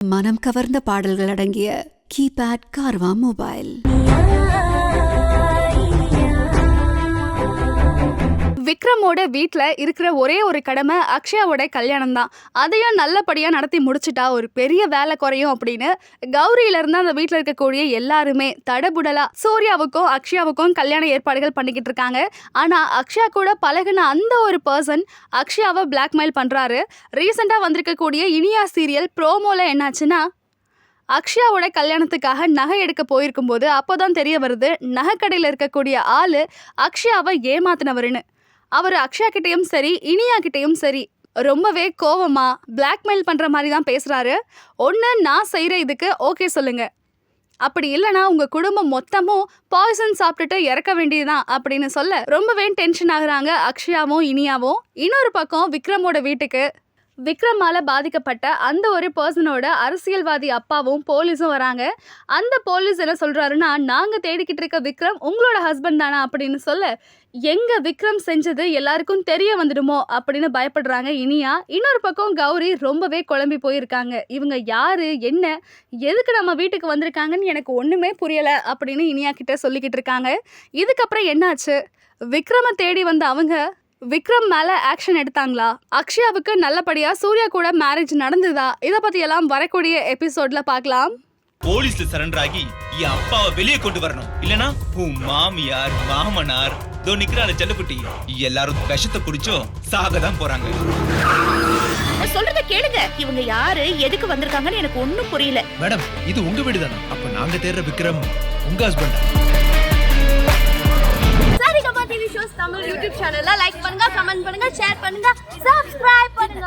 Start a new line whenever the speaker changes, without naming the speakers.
மனம் கவர்ந்த பாடல்கள் அடங்கிய கீபேட் கார்வா மொபைல்.
விக்ரமோட வீட்டில் இருக்கிற ஒரே ஒரு கடமை அக்ஷயாவோட கல்யாணம் தான். அதையும் நல்லபடியாக நடத்தி முடிச்சுட்டா ஒரு பெரிய வேலை குறையும் அப்படின்னு கௌரியிலேருந்து அந்த வீட்டில் இருக்கக்கூடிய எல்லாருமே தடபுடலா சூர்யாவுக்கும் அக்ஷயாவுக்கும் கல்யாண ஏற்பாடுகள் பண்ணிக்கிட்டு இருக்காங்க. ஆனால் அக்ஷயா கூட பழகின அந்த ஒரு பர்சன் அக்ஷயாவை பிளாக்மெயில் பண்ணுறாரு. ரீசெண்டாக வந்திருக்கக்கூடிய இனியா சீரியல் ப்ரோமோவில் என்னாச்சுன்னா, அக்ஷயாவோட கல்யாணத்துக்காக நகை எடுக்க போயிருக்கும்போது அப்போதான் தெரிய வருது நகைக்கடையில் இருக்கக்கூடிய ஆள் அக்ஷயாவை ஏமாத்தினவருன்னு. அவர் அக்ஷயா கிட்டேயும் சரி இனியா கிட்டேயும் சரி ரொம்பவே கோவமா பிளாக்மெயில் பண்ணுற மாதிரி தான் பேசுகிறாரு. ஒன்று, நான் செய்கிற இதுக்கு ஓகே சொல்லுங்க, அப்படி இல்லைனா உங்கள் குடும்பம் மொத்தமும் பாய்சன் சாப்பிட்டுட்டு இறக்க வேண்டியதுதான் அப்படின்னு சொல்ல ரொம்பவே டென்ஷன் ஆகுறாங்க அக்ஷயாவும் இனியாவும். இன்னொரு பக்கம் விக்ரமோட வீட்டுக்கு விக்ரமால பாதிக்கப்பட்ட அந்த ஒரு பர்சனோட அரசியல்வாதி அப்பாவும் போலீஸும் வராங்க. அந்த போலீஸ் என்ன சொல்றாருன்னா, நாங்க தேடிக்கிட்டு இருக்க விக்ரம் உங்களோட ஹஸ்பண்ட் தானா அப்படின்னு சொல்ல, எங்க விக்ரம் செஞ்சது எல்லாருக்கும் தெரிய வந்துடுமோ அப்படின்னு பயப்படுறாங்க இனியா. இன்னொரு பக்கம் கௌரி ரொம்பவே குழம்பி போயிருக்காங்க. இவங்க யாரு, என்ன, எதுக்கு நம்ம வீட்டுக்கு வந்திருக்காங்கன்னு எனக்கு ஒண்ணுமே புரியல அப்படின்னு இனியா கிட்ட சொல்லிக்கிட்டு இருக்காங்க. இதுக்கப்புறம் என்னாச்சு? விக்ரம தேடி வந்த அவங்க விக்ரம் மேல ஆக்ஷன் எடுத்தாங்களா? அக்ஷயாவுக்கு நல்லபடியா சூர்யா கூட மேரேஜ் நடந்ததா? இத பத்தி எல்லாம் வரக்கூடிய எபிசோட்ல பார்க்கலாம்.
போலீஸ்ல சரண்டர் ஆகி என் அப்பாவை வெளியே கொண்டு வரணும், இல்லனா உன் மாமியார் மாமனார் தோ நிக்கிறான செல்லக்குட்டி எல்லாரும் விஷத்தை குடிச்சோ சாகதான் போறாங்க.
சொல்றத கேளுங்க. இவங்க யாரு, எதுக்கு வந்திருக்காங்கன்னு எனக்கு ஒண்ணும் புரியல.
மேடம், இது உங்க வீடு தானே? அப்ப நாங்க தேடுற விக்ரம் உங்க husband?
TV shows Tamil YouTube சேனல்ல லைக் பண்ணுங்க, கமெண்ட் பண்ணுங்க, ஷேர் பண்ணுங்க, சப்ஸ்கிரைப் பண்ணுங்க.